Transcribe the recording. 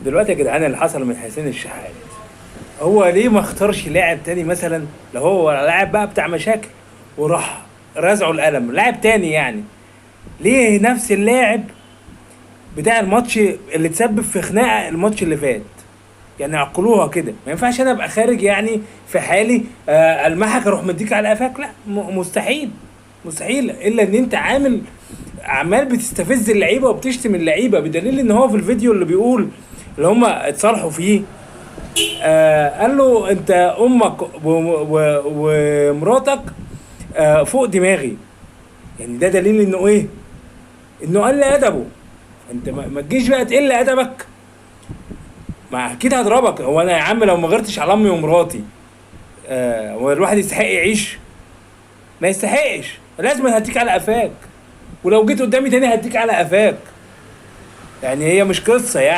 دلوقتي يا جدعان اللي حصل من حسين الشحات، هو ليه ما اختارش لاعب تاني مثلا؟ لو هو لاعب بقى بتاع مشاكل وراح رزعه القلم لاعب تاني يعني، ليه نفس اللاعب بتاع الماتش اللي تسبب في خناقه الماتش اللي فات؟ يعني عقلوها كده، ما ينفعش انا ابقى خارج يعني في حالي المحك اروح مديك على قفاك، لا مستحيل. مستحيل الا ان انت عمال بتستفز اللعيبه وبتشتم اللعيبه، بدليل ان هو في الفيديو اللي بيقول اللي هم اتصالحوا فيه قال له انت امك ومراتك فوق دماغي. يعني ده دليل انه ايه؟ انه قل ادبه. انت ما تجيش بقى تقل ادبك، ما اكيد هضربك. هو انا يا عم لو ما غيرتش على امي ومراتي هو الواحد يستحق يعيش؟ ما يستحقش، لازم هديك على قفاك، ولو جيت قدامي تاني هديك على قفاك. يعني هي مش قصه يعني.